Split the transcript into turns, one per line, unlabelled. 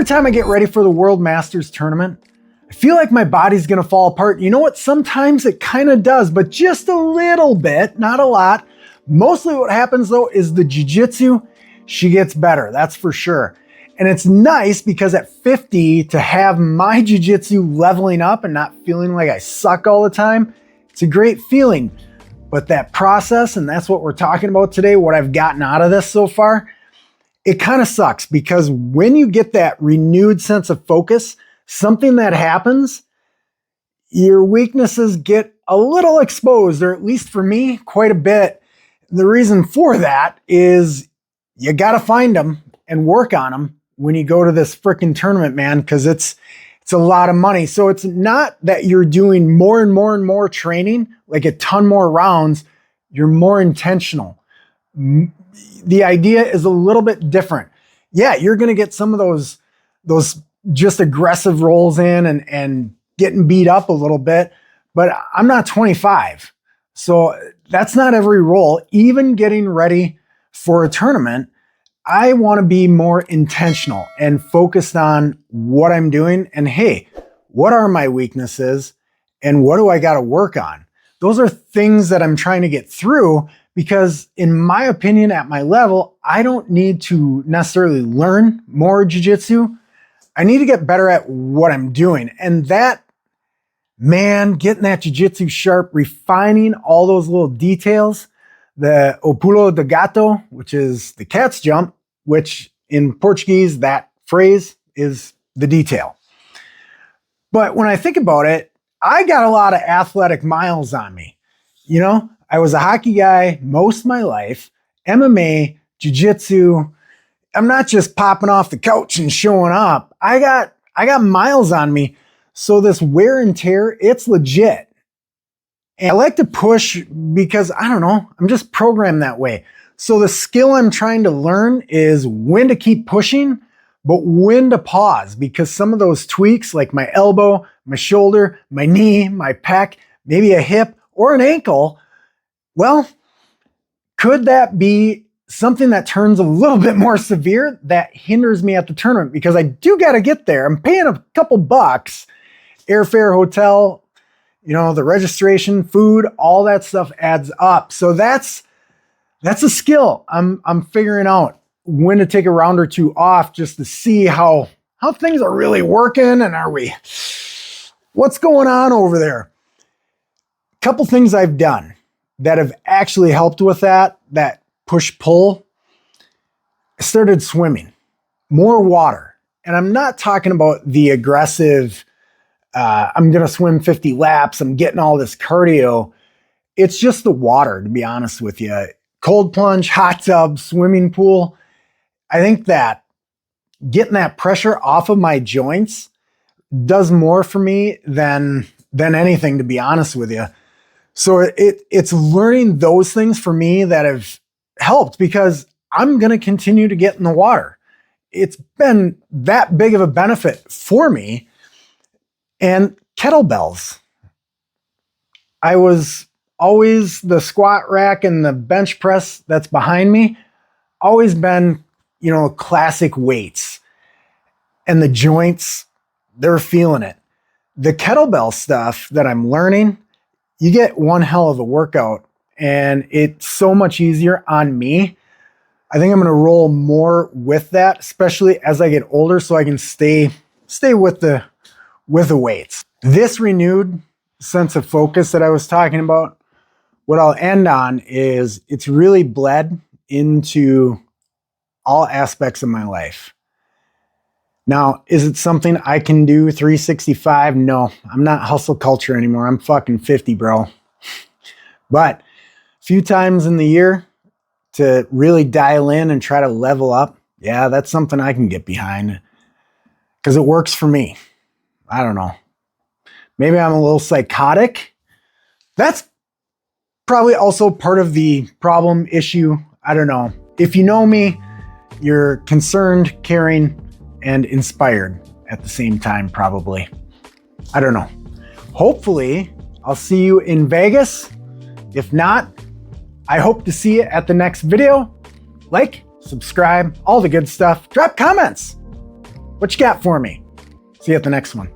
Every time I get ready for the World Masters tournament, I feel like my body's gonna fall apart. You know what? Sometimes it kind of does, but just a little bit, not a lot. Mostly what happens though is the jiu-jitsu, she gets better, that's for sure. And it's nice because at 50 to have my jiu-jitsu leveling up and not feeling like I suck all the time, it's a great feeling. But that process, and that's what we're talking about today, what I've gotten out of this so far, it kind of sucks because when you get that renewed sense of focus, something that happens, your weaknesses get a little exposed, or at least for me, quite a bit. The reason for that is you got to find them and work on them when you go to this freaking tournament, man, because it's a lot of money. So it's not that you're doing more and more and more training, like a ton more rounds, you're more intentional. The idea is a little bit different. Yeah, you're going to get some of those just aggressive rolls in and getting beat up a little bit, but I'm not 25. So that's not every roll. Even getting ready for a tournament, I want to be more intentional and focused on what I'm doing. And hey, what are my weaknesses and what do I got to work on? Those are things that I'm trying to get through because in my opinion, at my level, I don't need to necessarily learn more jiu-jitsu. I need to get better at what I'm doing. And that, man, getting that jiu-jitsu sharp, refining all those little details, the o pulo de gato, which is the cat's jump, which in Portuguese, that phrase is the detail. But when I think about it, I got a lot of athletic miles on me. You know, I was a hockey guy most of my life, MMA, jiu-jitsu. I'm not just popping off the couch and showing up. I got miles on me. So this wear and tear, it's legit. And I like to push because, I don't know, I'm just programmed that way. So the skill I'm trying to learn is when to keep pushing, but when to pause, because some of those tweaks like my elbow, my shoulder, my knee, my pec, maybe a hip or an ankle, well, could that be something that turns a little bit more severe that hinders me at the tournament? Because I do got to get there. I'm paying a couple bucks, airfare, hotel, you know, the registration, food, all that stuff adds up. So that's a skill. I'm figuring out when to take a round or two off just to see how things are really working and what's going on over there. A couple things I've done that have actually helped with that push-pull. I started swimming, more water. And I'm not talking about the aggressive, I'm going to swim 50 laps, I'm getting all this cardio. It's just the water, to be honest with you. Cold plunge, hot tub, swimming pool. I think that getting that pressure off of my joints does more for me than anything, to be honest with you. So it's learning those things for me that have helped because I'm going to continue to get in the water. It's been that big of a benefit for me. And kettlebells. I was always the squat rack and the bench press that's behind me, always been, you know, classic weights. And the joints, they're feeling it. The kettlebell stuff that I'm learning, you get one hell of a workout and it's so much easier on me. I think I'm going to roll more with that, especially as I get older so I can stay with the weights. This renewed sense of focus that I was talking about, what I'll end on is it's really bled into all aspects of my life. Now, is it something I can do 365? No, I'm not hustle culture anymore. I'm fucking 50, bro. But a few times in the year to really dial in and try to level up, yeah, that's something I can get behind because it works for me. I don't know. Maybe I'm a little psychotic. That's probably also part of the problem issue. I don't know. If you know me, you're concerned, caring, and inspired at the same time, probably. I don't know. Hopefully, I'll see you in Vegas. If not, I hope to see you at the next video. Like, subscribe, all the good stuff. Drop comments. What you got for me? See you at the next one.